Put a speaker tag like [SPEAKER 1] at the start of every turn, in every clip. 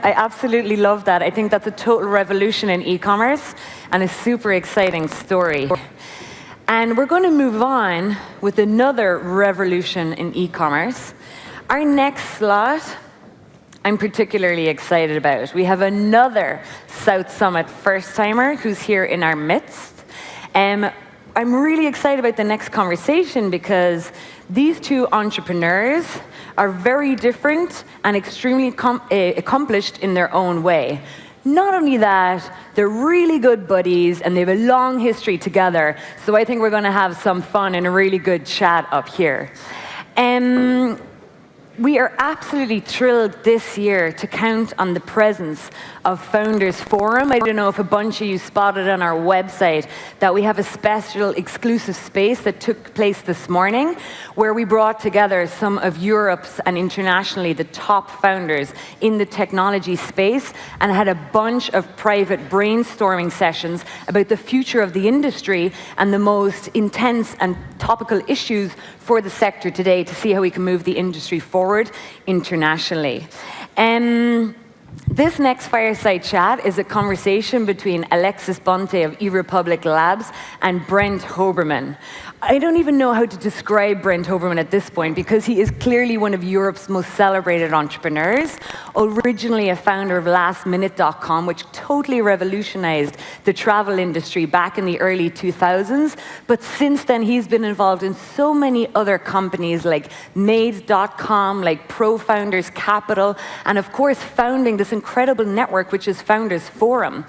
[SPEAKER 1] I absolutely love that. I think that's a total revolution in e-commerce and a super exciting story. And we're going to move on with another revolution in e-commerce. Our next slot, I'm particularly excited about. We have another South Summit first-timer who's here in our midst. I'm really excited about the next conversation because these two entrepreneurs are very different and extremely accomplished in their own way. Not only that, they're really good buddies and they have a long history together. So I think we're going to have some fun and a really good chat up here. We are absolutely thrilled this year to count on the presence of Founders Forum. I don't know if a bunch of you spotted on our website that we have a special exclusive space that took place this morning where we brought together some of Europe's and internationally the top founders in the technology space and had a bunch of private brainstorming sessions about the future of the industry and the most intense and topical issues for the sector today to see how we can move the industry forward internationally. This next fireside chat is a conversation between Alexis Bonte of eRepublik Labs and Brent Hoberman. I don't even know how to describe Brent Hoberman at this point because he is clearly one of Europe's most celebrated entrepreneurs, originally a founder of lastminute.com, which totally revolutionized the travel industry back in the early 2000s. But since then, he's been involved in so many other companies like Made.com, like Pro Founders Capital, and of course, founding this incredible network, which is Founders Forum.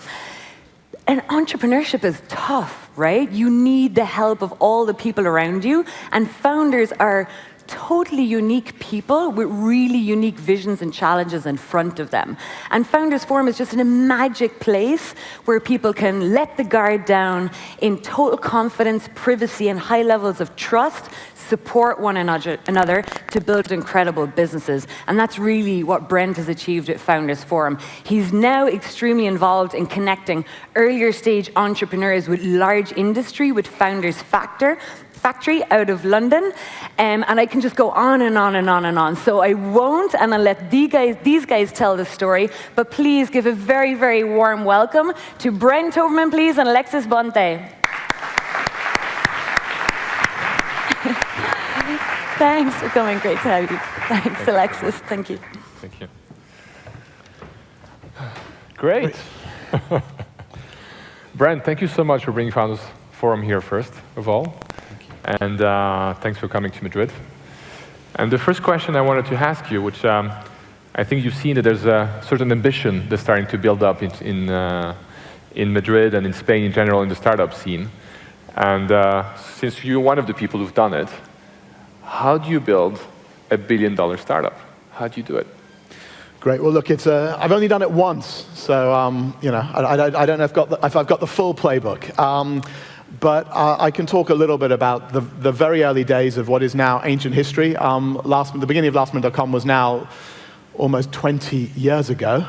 [SPEAKER 1] And entrepreneurship is tough, right? You need the help of all the people around you, and founders are totally unique people with really unique visions and challenges in front of them. And Founders Forum is just a magic place where people can let the guard down in total confidence, privacy, and high levels of trust, support one another to build incredible businesses. And that's really what Brent has achieved at Founders Forum. He's now extremely involved in connecting earlier stage entrepreneurs with large industry with Founders Factory out of London, and I can just go on and on and on and on. So I won't, and I'll let these guys tell the story, but please give a very, very warm welcome to Brent Hoberman, please, and Alexis Bonte. Thanks for coming, great to have you. Thanks, Alexis, thank you.
[SPEAKER 2] Thank you. Great. Brent, thank you so much for bringing Founders Forum here first of all. And thanks for coming to Madrid. And the first question I wanted to ask you, which I think you've seen that there's a certain ambition that's starting to build up in Madrid and in Spain in general in the startup scene. And since you're one of the people who've done it, how do you build a billion-dollar startup? How do you do it?
[SPEAKER 3] Great. Well, look, I've only done it once, so you know, I don't know if I've got the full playbook. But I can talk a little bit about the very early days of what is now ancient history. The beginning of lastminute.com was now almost 20 years ago,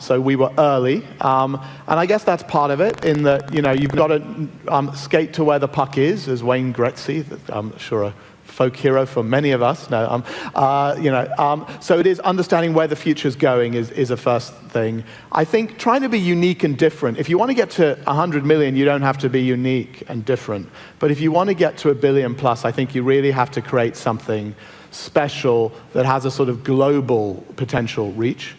[SPEAKER 3] so we were early. And I guess that's part of it, in that, you know, you've got to skate to where the puck is, as Wayne Gretzky, I'm sure a folk hero for many of us. So it is understanding where the future's going is a first thing. I think trying to be unique and different. If you want to get to 100 million, you don't have to be unique and different. But if you want to get to a billion plus, I think you really have to create something special that has a sort of global potential reach.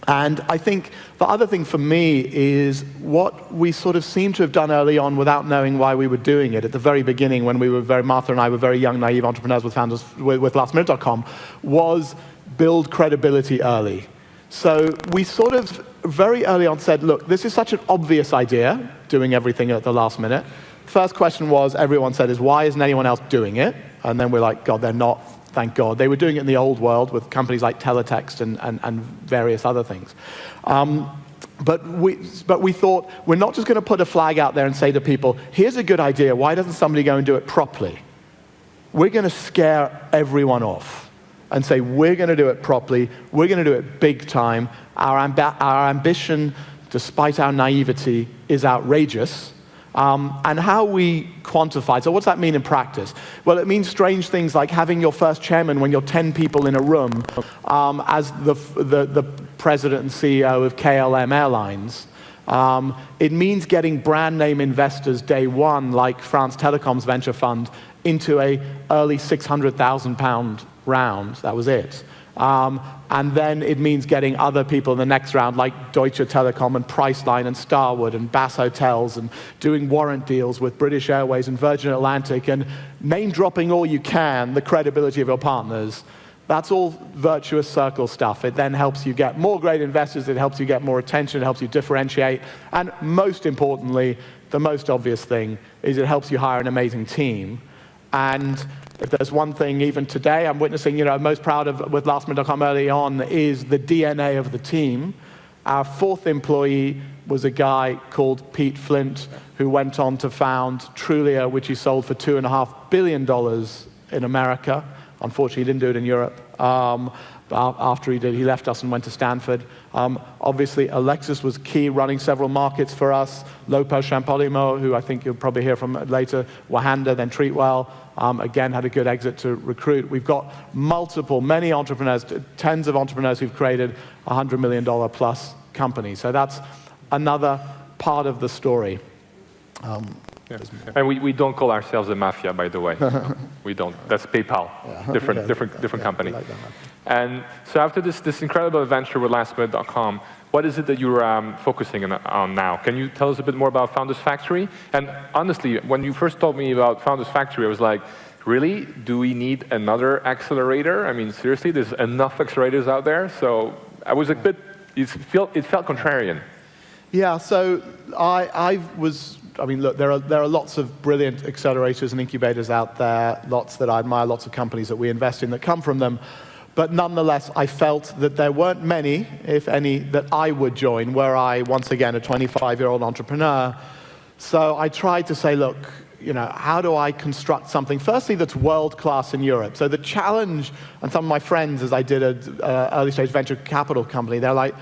[SPEAKER 3] And I think the other thing for me is what we sort of seem to have done early on without knowing why we were doing it. At the very beginning, when Martha and I were very young, naive entrepreneurs with lastminute.com, was build credibility early. So we sort of very early on said, look, this is such an obvious idea, doing everything at the last minute. First question everyone said, is why isn't anyone else doing it? And then we're like, God, they're not. Thank God. They were doing it in the old world with companies like Teletext and various other things. But we thought, we're not just going to put a flag out there and say to people, here's a good idea, why doesn't somebody go and do it properly? We're going to scare everyone off and say, we're going to do it properly, we're going to do it big time. Our ambition, despite our naivety, is outrageous. And how we quantify. So what's that mean in practice? Well, it means strange things like having your first chairman when you're 10 people in a room as the president and CEO of KLM Airlines. It means getting brand name investors day one, like France Telecom's venture fund, into a early £600,000 round. That was it. And then it means getting other people in the next round, like Deutsche Telekom and Priceline and Starwood and Bass Hotels, and doing warrant deals with British Airways and Virgin Atlantic, and name-dropping all you can the credibility of your partners. That's all virtuous circle stuff. It then helps you get more great investors, it helps you get more attention, it helps you differentiate, and most importantly, the most obvious thing is it helps you hire an amazing team. And if there's one thing even today I'm witnessing, I'm most proud of with lastminute.com early on, is the DNA of the team. Our fourth employee was a guy called Pete Flint, who went on to found Trulia, which he sold for $2.5 billion in America. Unfortunately, he didn't do it in Europe. After he did, he left us and went to Stanford. Obviously, Alexis was key, running several markets for us. Lopez Champolimo, who I think you'll probably hear from later, Wahanda, then Treatwell, again, had a good exit to Recruit. We've got many entrepreneurs, tens of entrepreneurs who've created $100 million plus companies. So that's another part of the story.
[SPEAKER 2] Yeah. And we don't call ourselves a mafia, by the way. We don't. That's PayPal, different company. Like that. And so after this incredible adventure with lastminute.com, what is it that you're focusing on now? Can you tell us a bit more about Founders Factory? And honestly, when you first told me about Founders Factory, I was like, really? Do we need another accelerator? I mean, seriously, there's enough accelerators out there. So I was a bit, it felt contrarian.
[SPEAKER 3] Yeah, so look, there are lots of brilliant accelerators and incubators out there, lots that I admire, lots of companies that we invest in that come from them. But nonetheless, I felt that there weren't many, if any, that I would join, were I, once again, a 25-year-old entrepreneur. So I tried to say, look, how do I construct something, firstly, that's world-class in Europe? So the challenge, and some of my friends, as I did an early-stage venture capital company, they're like,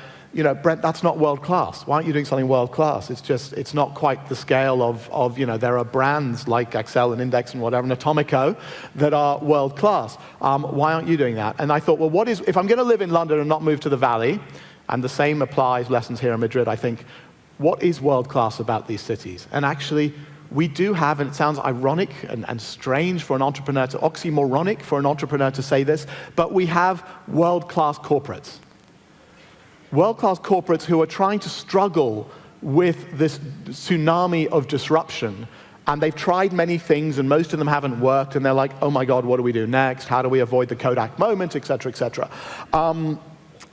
[SPEAKER 3] Brent, that's not world-class. Why aren't you doing something world-class? It's not quite the scale of there are brands like Excel and Index and whatever, and Atomico, that are world-class. Why aren't you doing that? And I thought, well, if I'm going to live in London and not move to the Valley, and the same applies, lessons here in Madrid, I think, what is world-class about these cities? And actually, we do have, and it sounds ironic and strange for an entrepreneur oxymoronic for an entrepreneur to say this, but we have world-class corporates. World-class corporates who are trying to struggle with this tsunami of disruption, and they've tried many things, and most of them haven't worked, and they're like, oh my God, what do we do next? How do we avoid the Kodak moment, et cetera, et cetera.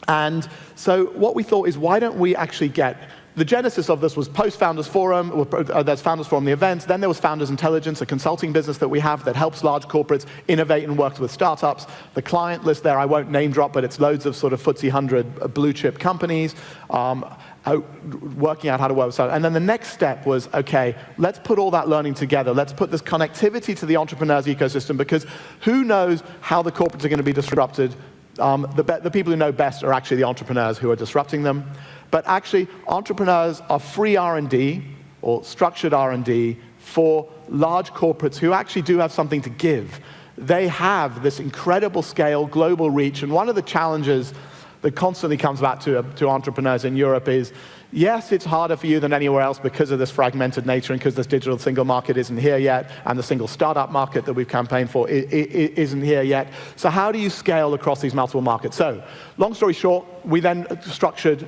[SPEAKER 3] And so what we thought is, why don't we actually get, the genesis of this was post-Founders Forum, there's Founders Forum, the events, then there was Founders Intelligence, a consulting business that we have that helps large corporates innovate and work with startups. The client list there, I won't name drop, but it's loads of sort of FTSE 100 blue chip companies, working out how to work with startups. And then the next step was, okay, let's put all that learning together. Let's put this connectivity to the entrepreneur's ecosystem, because who knows how the corporates are going to be disrupted. The people who know best are actually the entrepreneurs who are disrupting them. But actually, entrepreneurs are free R&D, or structured R&D, for large corporates who actually do have something to give. They have this incredible scale, global reach, and one of the challenges that constantly comes back to entrepreneurs in Europe is, yes, it's harder for you than anywhere else because of this fragmented nature and because this digital single market isn't here yet, and the single startup market that we've campaigned for isn't here yet. So how do you scale across these multiple markets? So, long story short, we then structured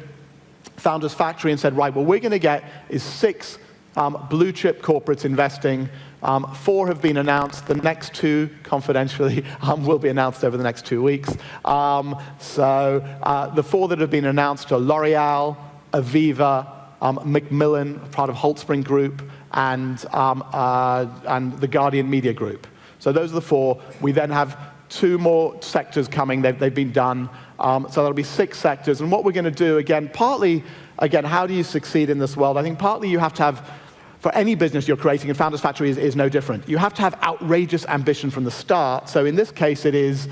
[SPEAKER 3] Founders Factory and said, right, what we're going to get is 6 blue chip corporates investing. 4 have been announced. The next 2, confidentially, will be announced over the next 2 weeks. The 4 that have been announced are L'Oreal, Aviva, Macmillan, part of Holtzbring Group, and the Guardian Media Group. So those are the 4. We then have 2 more sectors coming. They've been done. So there'll be 6 sectors. And what we're going to do, again, partly, how do you succeed in this world? I think partly you have to have, for any business you're creating, and Founders Factory is no different, you have to have outrageous ambition from the start. So in this case, it is,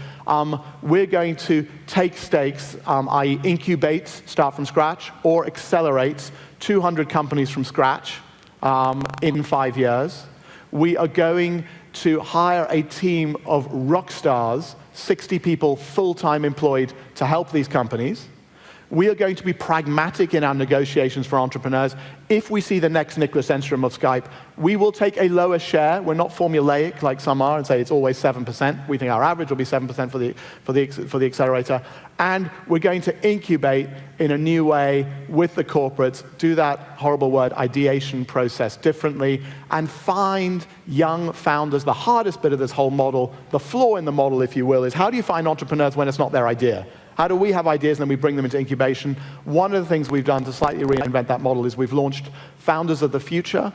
[SPEAKER 3] we're going to take stakes, i.e. incubate, start from scratch, or accelerate 200 companies from scratch. in 5 years. We are going to hire a team of rock stars, 60 people full-time employed to help these companies. We are going to be pragmatic in our negotiations for entrepreneurs. If we see the next Nicholas Enstrom of Skype, we will take a lower share. We're not formulaic like some are and say it's always 7%. We think our average will be 7% for the accelerator. And we're going to incubate in a new way with the corporates, do that horrible word, ideation process differently, and find young founders. The hardest bit of this whole model, the flaw in the model, if you will, is how do you find entrepreneurs when it's not their idea? How do we have ideas and then we bring them into incubation? One of the things we've done to slightly reinvent that model is we've launched Founders of the Future,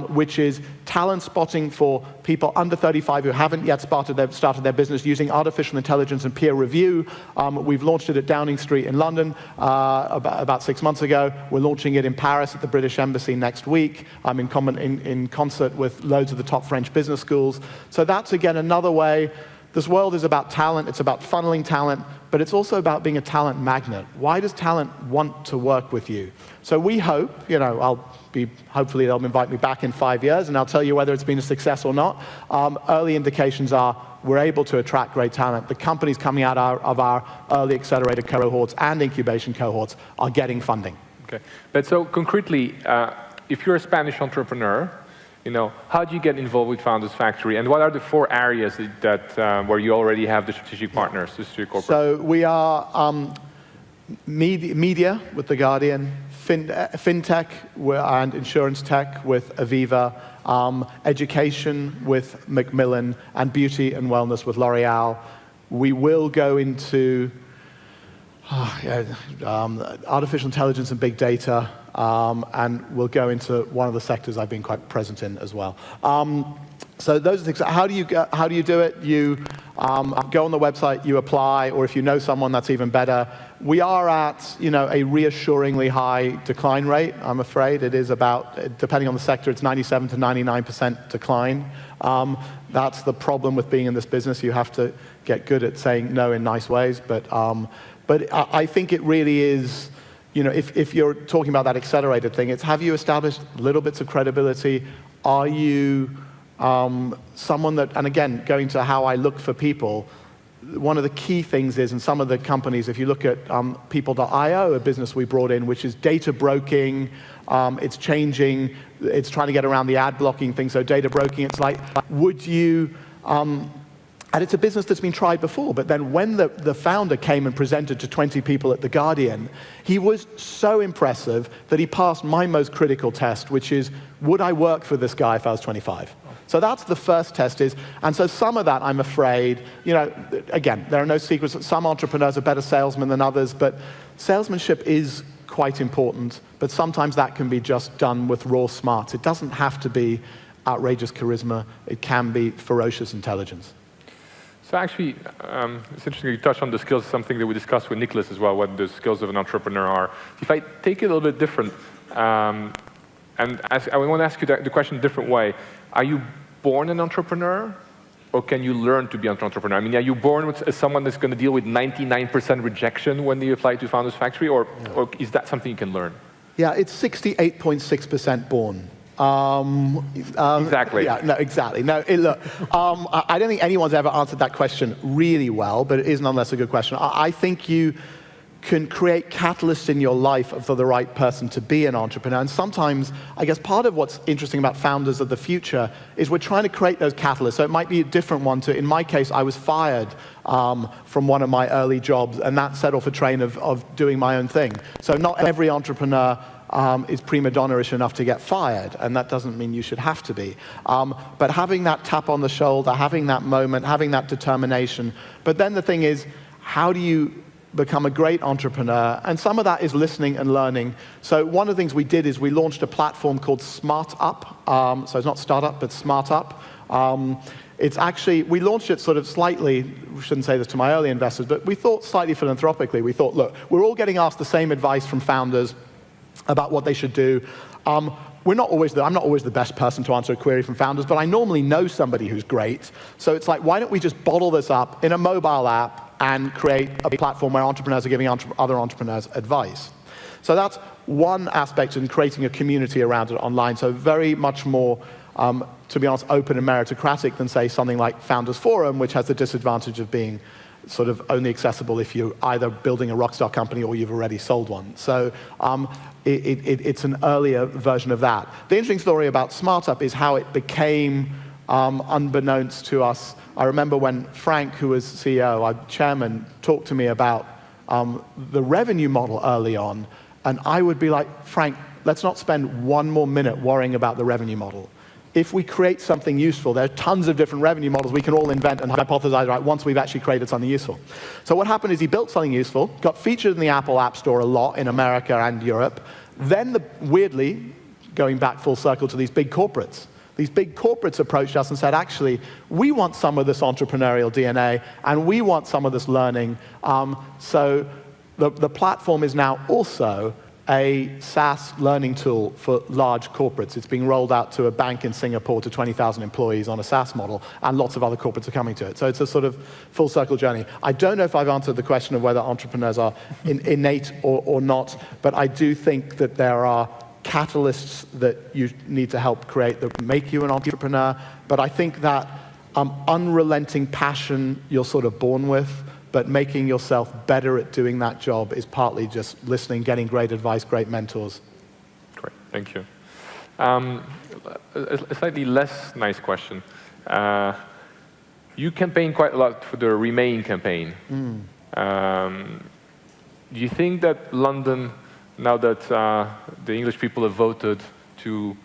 [SPEAKER 3] which is talent spotting for people under 35 who haven't yet started their business using artificial intelligence and peer review. We've launched it at Downing Street in London about 6 months ago. We're launching it in Paris at the British Embassy next week in concert with loads of the top French business schools. So that's, again, another way. This world is about talent, it's about funneling talent, but it's also about being a talent magnet. Why does talent want to work with you? So we hope, hopefully they'll invite me back in 5 years and I'll tell you whether it's been a success or not. Early indications are we're able to attract great talent. The companies coming out of our early accelerator cohorts and incubation cohorts are getting funding.
[SPEAKER 2] Okay, but so concretely, if you're a Spanish entrepreneur, how do you get involved with Founders Factory, and what are the 4 areas that where you already have the strategic partners, the strategic corporates?
[SPEAKER 3] So we are media with The Guardian, fintech and insurance tech with Aviva, education with Macmillan, and beauty and wellness with L'Oreal. We will go into artificial intelligence and big data, and we'll go into one of the sectors I've been quite present in as well. So those are things. How do you do it? You go on the website, you apply, or if you know someone, that's even better. We are at a reassuringly high decline rate. I'm afraid it is about, depending on the sector, it's 97 to 99% decline. That's the problem with being in this business. You have to get good at saying no in nice ways, but I think it really is. If you're talking about that accelerated thing, it's have you established little bits of credibility? Are you someone that, and again, going to how I look for people, one of the key things is, in some of the companies, if you look at People.io, a business we brought in, which is data broking, it's changing, it's trying to get around the ad blocking thing, so data broking, it's like, would you, and it's a business that's been tried before, but then when the founder came and presented to 20 people at The Guardian, he was so impressive that he passed my most critical test, which is, would I work for this guy if I was 25? So that's the first test is, and so some of that, I'm afraid, again, there are no secrets that some entrepreneurs are better salesmen than others, but salesmanship is quite important, but sometimes that can be just done with raw smarts. It doesn't have to be outrageous charisma, it can be ferocious intelligence.
[SPEAKER 2] So actually, it's interesting you touched on the skills, something that we discussed with Nicholas as well, what the skills of an entrepreneur are. If I take it a little bit different, and I want to ask you the question a different way. Are you born an entrepreneur, or can you learn to be an entrepreneur? I mean, are you born as someone that's going to deal with 99% rejection when they apply to Founders Factory, or is that something you can learn?
[SPEAKER 3] Yeah, it's 68.6% born.
[SPEAKER 2] Exactly.
[SPEAKER 3] Yeah, no, exactly. No, look, I don't think anyone's ever answered that question really well, but it is nonetheless a good question. I think you can create catalysts in your life for the right person to be an entrepreneur. And sometimes, I guess part of what's interesting about Founders of the Future is we're trying to create those catalysts. So it might be a different one to, in my case, I was fired from one of my early jobs, and that set off a train of doing my own thing. So not every entrepreneur is prima donna-ish enough to get fired, and that doesn't mean you should have to be. But having that tap on the shoulder, having that moment, having that determination. But then the thing is, how do you become a great entrepreneur? And some of that is listening and learning. So one of the things we did is we launched a platform called SmartUp. So it's not startup, but SmartUp. It's actually, we launched it sort of slightly, we shouldn't say this to my early investors, but we thought slightly philanthropically. We thought, look, we're all getting asked the same advice from founders about what they should do. I'm not always the best person to answer a query from founders, but I normally know somebody who's great. So it's like, why don't we just bottle this up in a mobile app and create a platform where entrepreneurs are giving other entrepreneurs advice? So that's one aspect in creating a community around it online. So very much more, to be honest, open and meritocratic than, say, something like Founders Forum, which has the disadvantage of being sort of only accessible if you're either building a rockstar company or you've already sold one. So it's an earlier version of that. The interesting story about SmartUp is how it became, unbeknownst to us. I remember when Frank, who was CEO, our chairman, talked to me about the revenue model early on, and I would be like, Frank, let's not spend one more minute worrying about the revenue model. If we create something useful, there are tons of different revenue models we can all invent and hypothesize right once we've actually created something useful. So what happened is he built something useful, got featured in the Apple App Store a lot in America and Europe. Then, weirdly, going back full circle to these big corporates approached us and said, actually, we want some of this entrepreneurial DNA, and we want some of this learning. So the platform is now also a SaaS learning tool for large corporates. It's being rolled out to a bank in Singapore to 20,000 employees on a SaaS model, and lots of other corporates are coming to it. So it's a sort of full circle journey. I don't know if I've answered the question of whether entrepreneurs are innate or not, but I do think that there are catalysts that you need to help create that make you an entrepreneur. But I think that unrelenting passion you're sort of born with, but making yourself better at doing that job is partly just listening, getting great advice, great mentors.
[SPEAKER 2] Great, thank you. A slightly less nice question. You campaign quite a lot for the Remain campaign. Do you think that London, now that the English people have voted to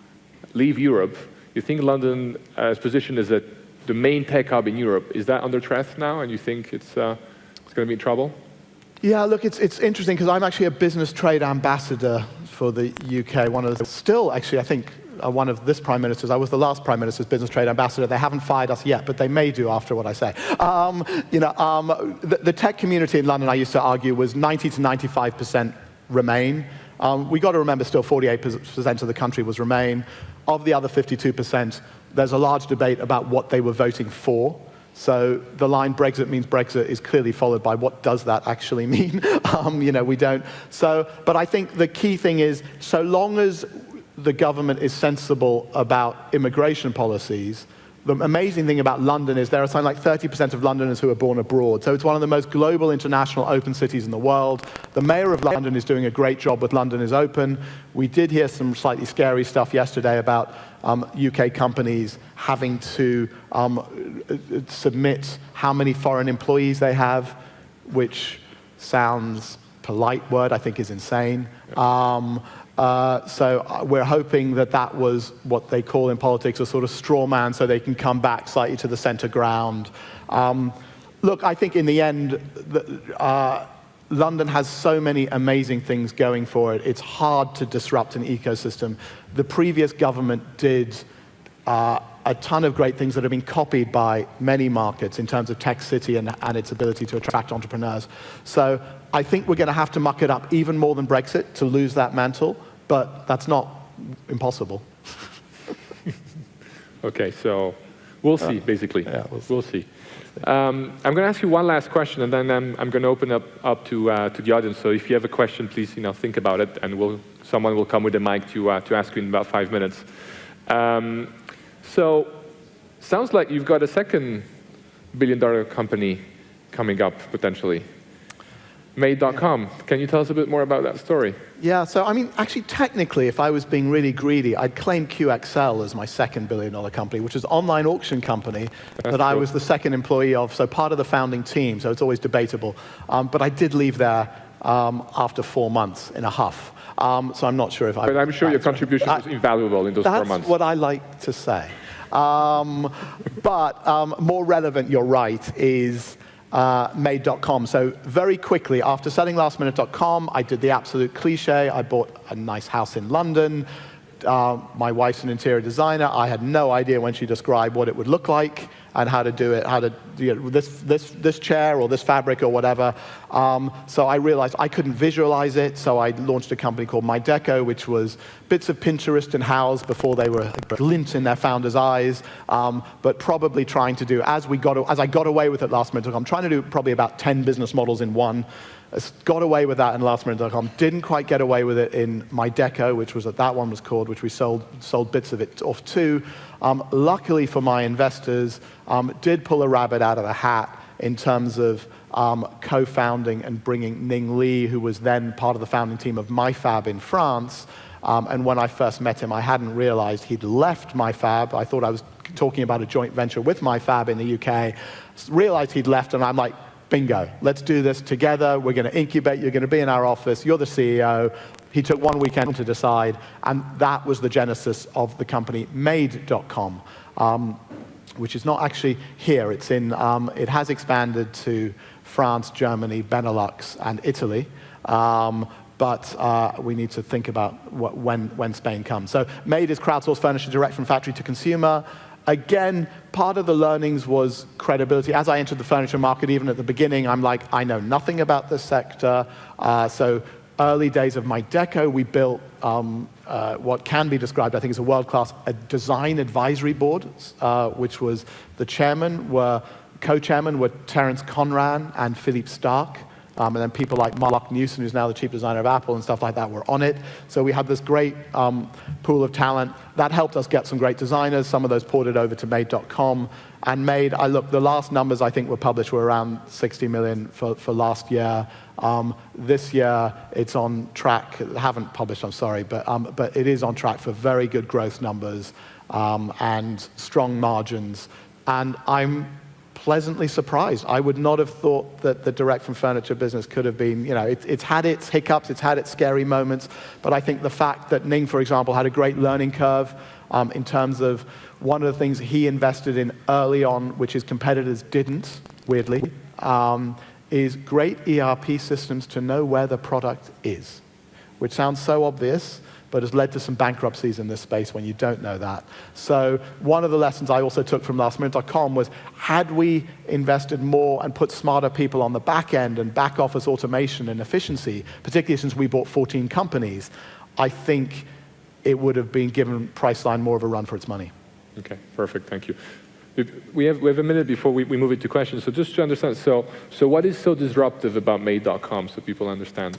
[SPEAKER 2] leave Europe, you think London's position as the main tech hub in Europe, is that under threat now, and you think it's going to be in trouble?
[SPEAKER 3] Yeah, look, it's interesting because I'm actually a business trade ambassador for the UK. I think one of this Prime Minister's, I was the last Prime Minister's business trade ambassador. They haven't fired us yet, but they may do after what I say. The tech community in London, I used to argue, was 90 to 95% Remain. We got to remember still 48% of the country was Remain. Of the other 52%, there's a large debate about what they were voting for. So the line Brexit means Brexit is clearly followed by what does that actually mean? We don't. But I think the key thing is, so long as the government is sensible about immigration policies, the amazing thing about London is there are something like 30% of Londoners who are born abroad. So it's one of the most global, international, open cities in the world. The mayor of London is doing a great job with London is Open. We did hear some slightly scary stuff yesterday about UK companies having to submit how many foreign employees they have, which sounds polite word, I think is insane. So we're hoping that was what they call in politics a sort of straw man, so they can come back slightly to the center ground. Look, I think in the end, London has so many amazing things going for it. It's hard to disrupt an ecosystem. The previous government did a ton of great things that have been copied by many markets in terms of tech city and its ability to attract entrepreneurs. So I think we're going to have to muck it up even more than Brexit to lose that mantle, but that's not impossible.
[SPEAKER 2] Okay, so we'll see, basically.
[SPEAKER 3] Yeah,
[SPEAKER 2] we'll see. I'm going to ask you one last question, and then I'm going to open up to the audience. So if you have a question, please think about it, and someone will come with a mic to ask you in about 5 minutes. So sounds like you've got a second billion-dollar company coming up, potentially. Made.com. Can you tell us a bit more about that story?
[SPEAKER 3] Yeah, so I mean, actually, technically, if I was being really greedy, I'd claim QXL as my second billion-dollar company, which is an online auction company that I was the second employee of, so part of the founding team, so it's always debatable. But I did leave there after 4 months in a huff. So I'm not sure if I...
[SPEAKER 2] But I'm sure your contribution was invaluable in those 4 months.
[SPEAKER 3] That's what I like to say. But more relevant, you're right, is... Made.com. So very quickly, after selling lastminute.com, I did the absolute cliche. I bought a nice house in London. My wife's an interior designer. I had no idea when she described what it would look like and how to do it, how to do this chair or this fabric or whatever. So I realized I couldn't visualize it, so I launched a company called My Deco, which was bits of Pinterest and House before they were a glint in their founders' eyes, but probably trying to do, as I got away with it last minute, I'm trying to do probably about 10 business models in one. got away with that in lastminute.com. Didn't quite get away with it in MyDeco, which was what that one was called, which we sold bits of it off to. Luckily for my investors, did pull a rabbit out of a hat in terms of co-founding and bringing Ning Li, who was then part of the founding team of MyFab in France. And when I first met him, I hadn't realized he'd left MyFab. I thought I was talking about a joint venture with MyFab in the UK. Realized he'd left, and I'm like, bingo, let's do this together. We're going to incubate. You're going to be in our office. You're the CEO. He took one weekend to decide, and that was the genesis of the company Made.com, which is not actually here. It's in. It has expanded to France, Germany, Benelux, and Italy. But we need to think about when Spain comes. So Made is crowdsourced furniture direct from factory to consumer. Again, part of the learnings was credibility. As I entered the furniture market, even at the beginning, I'm like, I know nothing about this sector. So early days of MyDeco, we built what can be described, I think, as a world-class design advisory board, which was the co-chairman were Terence Conran and Philippe Stark. And then people like Mark Newson, who's now the chief designer of Apple and stuff like that, were on it. So we had this great pool of talent. That helped us get some great designers. Some of those ported over to Made.com. And Made, the last numbers I think were published were around 60 million for last year. This year, it's on track. Haven't published, I'm sorry, but it is on track for very good growth numbers and strong margins. And I'm pleasantly surprised. I would not have thought that the direct from furniture business could have been, it's had its hiccups, it's had its scary moments, but I think the fact that Ning, for example, had a great learning curve in terms of one of the things he invested in early on, which his competitors didn't, weirdly, is great ERP systems to know where the product is, which sounds so obvious, but has led to some bankruptcies in this space when you don't know that. So one of the lessons I also took from lastminute.com was, had we invested more and put smarter people on the back end and back office automation and efficiency, particularly since we bought 14 companies, I think it would have been given Priceline more of a run for its money.
[SPEAKER 2] Okay, perfect, thank you. We have a minute before we move into questions, so just to understand, so what is so disruptive about Made.com so people understand?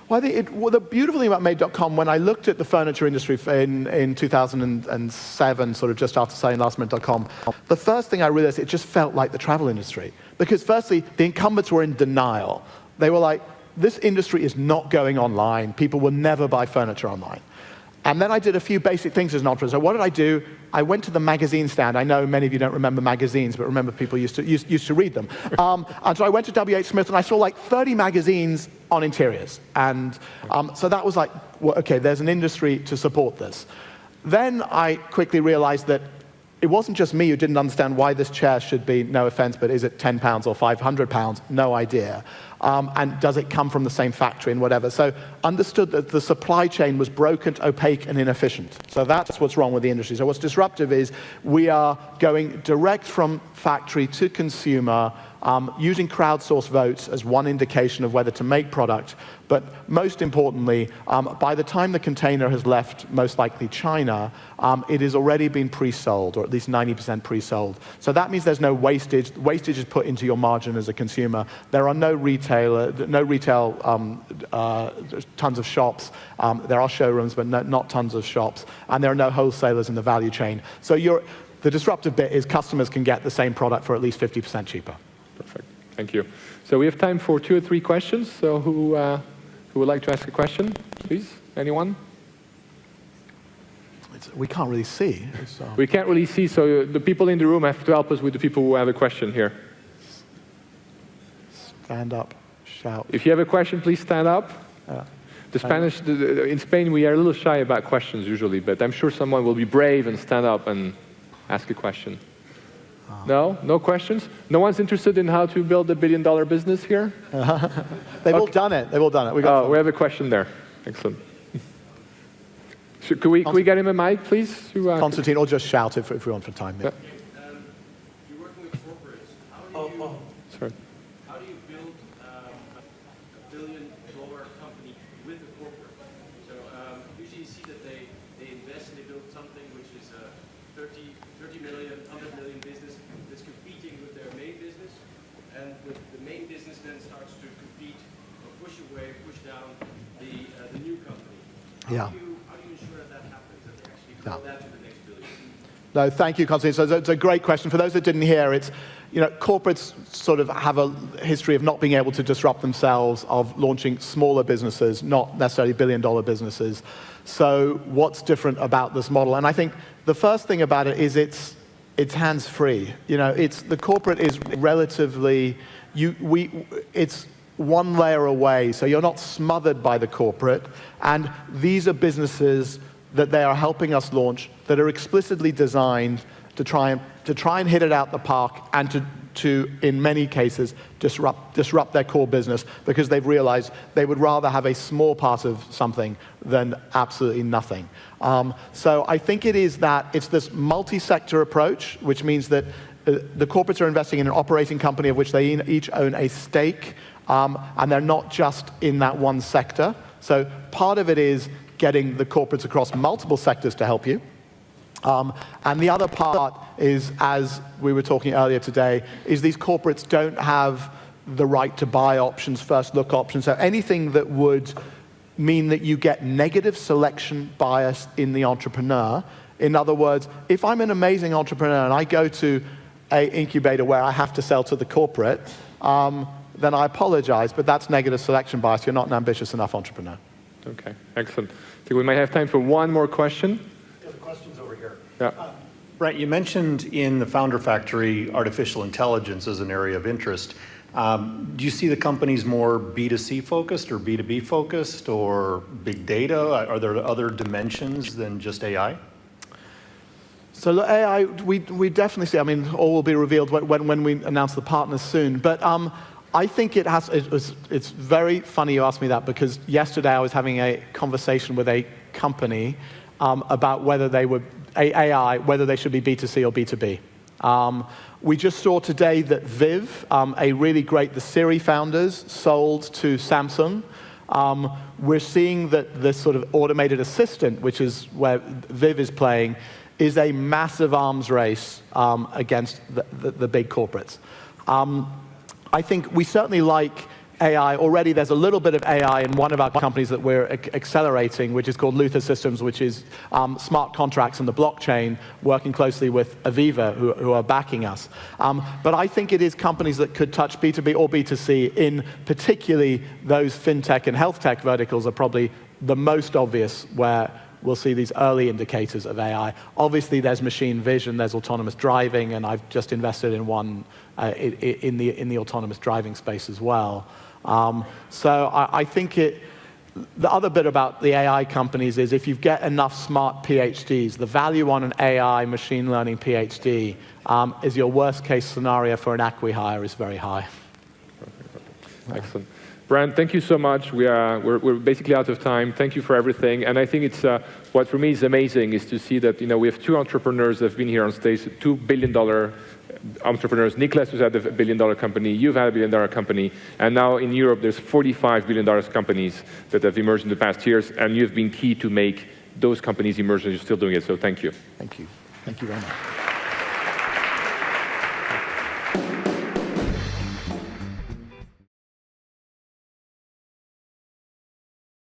[SPEAKER 3] Well, I think the beautiful thing about Made.com, when I looked at the furniture industry in 2007, sort of just after selling lastminute.com, the first thing I realized, it just felt like the travel industry. Because firstly, the incumbents were in denial. They were like, this industry is not going online. People will never buy furniture online. And then I did a few basic things as an entrepreneur. So what did I do? I went to the magazine stand. I know many of you don't remember magazines, but remember people used to read them. And so I went to W.H. Smith and I saw like 30 magazines on interiors. And so that was like, well, okay, there's an industry to support this. Then I quickly realized that it wasn't just me who didn't understand why this chair should be, no offense, but is it £10 or £500? No idea. And does it come from the same factory and whatever? So understood that the supply chain was broken, opaque, and inefficient. So that's what's wrong with the industry. So what's disruptive is we are going direct from factory to consumer, using crowdsourced votes as one indication of whether to make product. But most importantly, by the time the container has left, most likely China, it has already been pre-sold, or at least 90% pre-sold. So that means there's no wastage. Wastage is put into your margin as a consumer. There are no retail, tons of shops. There are showrooms, but not tons of shops. And there are no wholesalers in the value chain. So the disruptive bit is customers can get the same product for at least 50% cheaper.
[SPEAKER 2] Perfect, thank you. So we have time for 2 or 3 questions. So who would like to ask a question, please? Anyone?
[SPEAKER 3] We can't really see.
[SPEAKER 2] We can't really see, so the people in the room have to help us with the people who have a question here.
[SPEAKER 3] Stand up, shout.
[SPEAKER 2] If you have a question, please stand up. In Spain, we are a little shy about questions usually, but I'm sure someone will be brave and stand up and ask a question. No? No questions? No one's interested in how to build a billion-dollar business here?
[SPEAKER 3] They've all done it. They've all done it.
[SPEAKER 2] We have a question there. Excellent. Could we get him a mic, please?
[SPEAKER 3] Constantine, or just shout if we want for time. Yeah.
[SPEAKER 4] You're working with corporates. How do you build a billion-dollar company with a corporate? So usually you see that they invest and they build something which is a 30 million, 100 million business that's competing with their main business, and the main business then starts to compete push down the new company.
[SPEAKER 3] Yeah.
[SPEAKER 4] How do you ensure that happens, that they actually grow that to the next billion?
[SPEAKER 3] No, thank you, Constantine. So it's a great question. For those that didn't hear, it's, corporates sort of have a history of not being able to disrupt themselves, of launching smaller businesses, not necessarily billion-dollar businesses. So what's different about this model? And I think the first thing about it is it's hands-free. The corporate is relatively, it's one layer away, so you're not smothered by the corporate. And these are businesses that they are helping us launch that are explicitly designed to try and hit it out the park and to in many cases disrupt their core business, because they've realized they would rather have a small part of something than absolutely nothing. So I think it's this multi-sector approach, which means that the corporates are investing in an operating company of which they each own a stake, and they're not just in that one sector. So part of it is getting the corporates across multiple sectors to help you. And the other part is, as we were talking earlier today, is these corporates don't have the right to buy options, first look options, so anything that would mean that you get negative selection bias in the entrepreneur. In other words, if I'm an amazing entrepreneur and I go to an incubator where I have to sell to the corporate, then I apologize, but that's negative selection bias. You're not an ambitious enough entrepreneur.
[SPEAKER 2] Okay, excellent. I think we might have time for one more question.
[SPEAKER 5] Yeah, the question's over here.
[SPEAKER 2] Yeah.
[SPEAKER 5] Brent, you mentioned in the Founder Factory artificial intelligence as an area of interest. Do you see the companies more B2C focused or B2B focused or big data? Are there other dimensions than just AI?
[SPEAKER 3] So look, AI, we definitely see, all will be revealed when we announce the partners soon. But I think it's very funny you asked me that, because yesterday I was having a conversation with a company about whether they were AI, whether they should be B2C or B2B. We just saw today that Viv, the Siri founders, sold to Samsung. We're seeing that this sort of automated assistant, which is where Viv is playing, is a massive arms race against the big corporates. I think we certainly like AI. Already there's a little bit of AI in one of our companies that we're accelerating, which is called Luther Systems, which is smart contracts and the blockchain, working closely with Aviva, who are backing us. But I think it is companies that could touch B2B or B2C, in particularly those fintech and health tech verticals are probably the most obvious where we'll see these early indicators of AI. Obviously, there's machine vision, there's autonomous driving, and I've just invested in one in the autonomous driving space as well. So I think the other bit about the AI companies is if you get enough smart PhDs, the value on an AI machine learning PhD is your worst case scenario for an acqui-hire is very high.
[SPEAKER 2] Excellent. Brent, thank you so much. We're basically out of time. Thank you for everything. And I think it's what for me is amazing is to see that we have two entrepreneurs that have been here on stage, $2 billion entrepreneurs. Niklas has had a $1 billion company. You've had a $1 billion company. And now in Europe, there's $45 billion companies that have emerged in the past years. And you've been key to make those companies emerge, and you're still doing it. So thank you.
[SPEAKER 3] Thank you. Thank you very much.